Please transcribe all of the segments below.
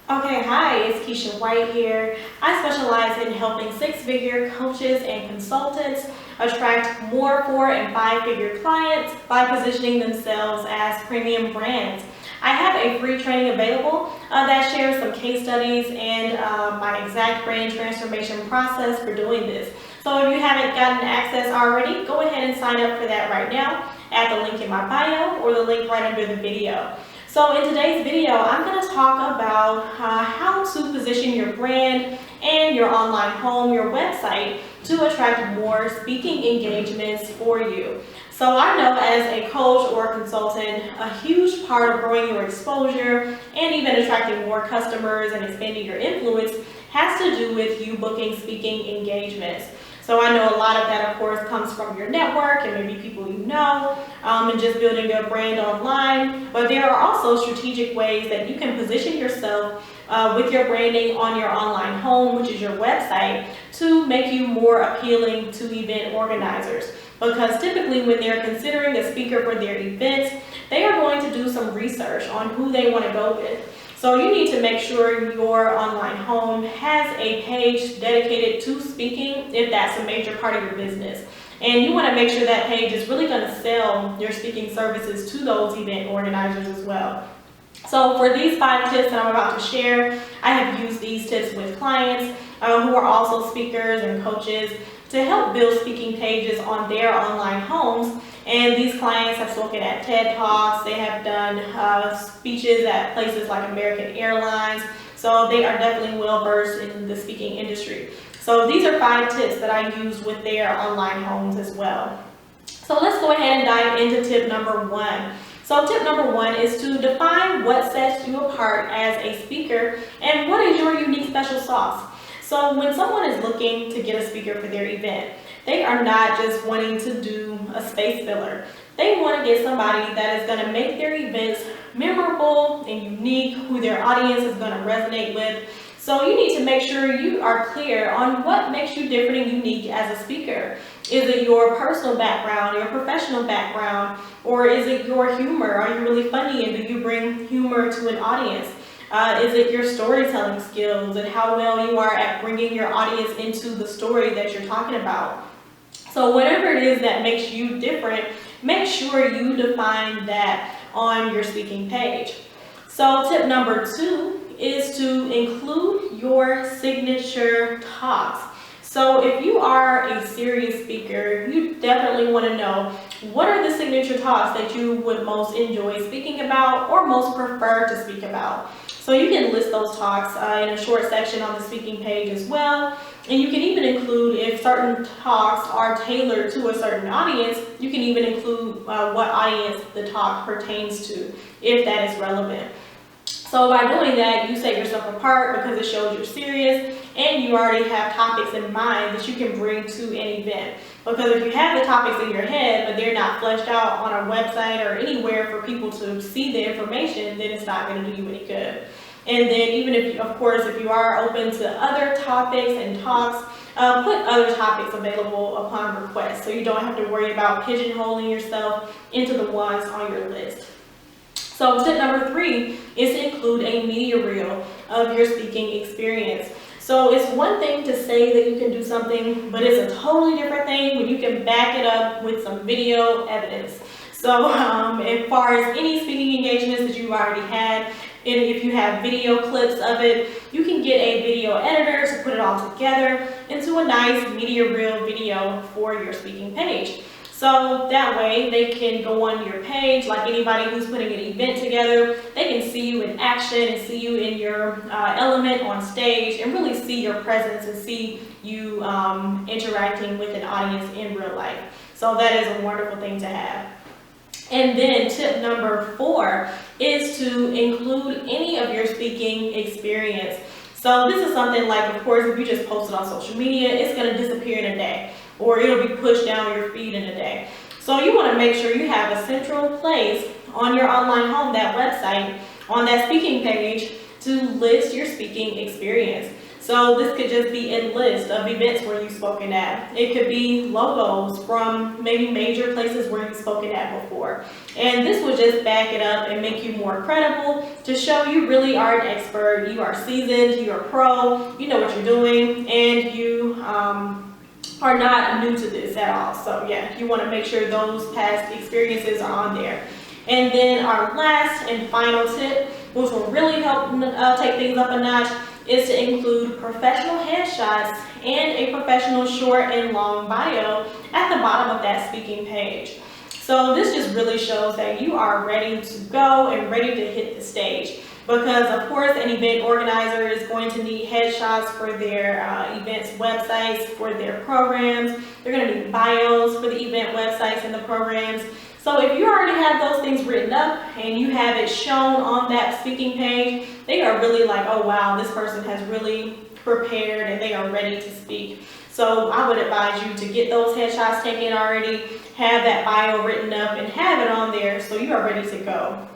Okay, hi, it's Keisha White here. I specialize in helping six-figure coaches and consultants attract more four and five-figure clients by positioning themselves as premium brands. I have a free training available that shares some case studies and my exact brand transformation process for doing this. So if you haven't gotten access already, go ahead and sign up for that right now at the link in my bio or the link right under the video. So in today's video, I'm going to talk about how to position your brand and your online home, your website, to attract more speaking engagements for you. So I know as a coach or a consultant, a huge part of growing your exposure and even attracting more customers and expanding your influence has to do with you booking speaking engagements. So I know a lot of that, of course, comes from your network and maybe people you know, and just building your brand online. But there are also strategic ways that you can position yourself with your branding on your online home, which is your website, to make you more appealing to event organizers. Because typically when they're considering a speaker for their events, they are going to do some research on who they want to go with. So you need to make sure your online home has a page dedicated to speaking if that's a major part of your business. And you want to make sure that page is really going to sell your speaking services to those event organizers as well. So for these 5 tips that I'm about to share, I have used these tips with clients who are also speakers and coaches to help build speaking pages on their online homes. And these clients have spoken at TED Talks, they have done speeches at places like American Airlines, so they are definitely well versed in the speaking industry. So these are 5 tips that I use with their online homes as well. So let's go ahead and dive into tip number 1. So tip number 1 is to define what sets you apart as a speaker and what is your unique special sauce. So when someone is looking to get a speaker for their event, they are not just wanting to do a space filler. They want to get somebody that is going to make their events memorable and unique, who their audience is going to resonate with. So you need to make sure you are clear on what makes you different and unique as a speaker. Is it your personal background, your professional background, or is it your humor? Are you really funny and do you bring humor to an audience? Is it your storytelling skills and how well you are at bringing your audience into the story that you're talking about? So whatever it is that makes you different, make sure you define that on your speaking page. So tip number 2 is to include your signature talks. So if you are a serious speaker, you definitely want to know what are the signature talks that you would most enjoy speaking about or most prefer to speak about. So you can list those talks in a short section on the speaking page as well. And you can even include, if certain talks are tailored to a certain audience, you can even include what audience the talk pertains to, if that is relevant. So by doing that, you set yourself apart because it shows you're serious and you already have topics in mind that you can bring to an event. Because if you have the topics in your head, but they're not fleshed out on a website or anywhere for people to see the information, then it's not going to do you any good. And then even if, of course, if you are open to other topics and talks, put other topics available upon request so you don't have to worry about pigeonholing yourself into the ones on your list. So tip number 3 is to include a media reel of your speaking experience. So it's one thing to say that you can do something, but it's a totally different thing when you can back it up with some video evidence. So as far as any speaking engagements that you've already had, and if you have video clips of it, you can get a video editor to put it all together into a nice media reel video for your speaking page. So that way they can go on your page, like anybody who's putting an event together, they can see you in action and see you in your element on stage and really see your presence and see you interacting with an audience in real life. So that is a wonderful thing to have. And then tip number 4 is to include any of your speaking experience. So this is something like, of course, if you just post it on social media, it's going to disappear in a day, or it'll be pushed down your feed in a day. So you want to make sure you have a central place on your online home, that website, on that speaking page, to list your speaking experience. So this could just be a list of events where you've spoken at. It could be logos from maybe major places where you've spoken at before. And this will just back it up and make you more credible to show you really are an expert, you are seasoned, you are pro, you know what you're doing, and you are not new to this at all. So yeah, you want to make sure those past experiences are on there. And then our last and final tip, which will really help take things up a notch, is to include professional headshots and a professional short and long bio at the bottom of that speaking page. So this just really shows that you are ready to go and ready to hit the stage. Because of course an event organizer is going to need headshots for their events websites, for their programs. They're going to need bios for the event websites and the programs. So if you already have those things written up and you have it shown on that speaking page, they are really like, oh wow, this person has really prepared and they are ready to speak. So I would advise you to get those headshots taken already, have that bio written up and have it on there so you are ready to go.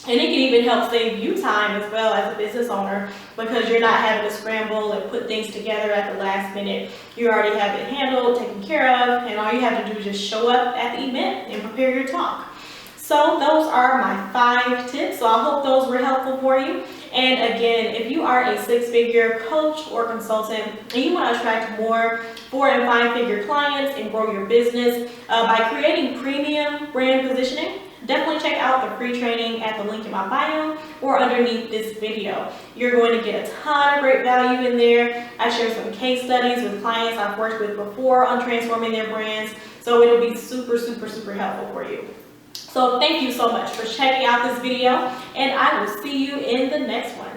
And it can even help save you time as well as a business owner, because you're not having to scramble and put things together at the last minute. You already have it handled, taken care of, and all you have to do is just show up at the event and prepare your talk. So those are my 5 tips. So I hope those were helpful for you. And again, if you are a 6-figure coach or consultant and you want to attract more 4- and 5-figure clients and grow your business by creating premium brand positioning, definitely check out the free training at the link in my bio or underneath this video. You're going to get a ton of great value in there. I share some case studies with clients I've worked with before on transforming their brands. So it'll be super, super, super helpful for you. So thank you so much for checking out this video, and I will see you in the next one.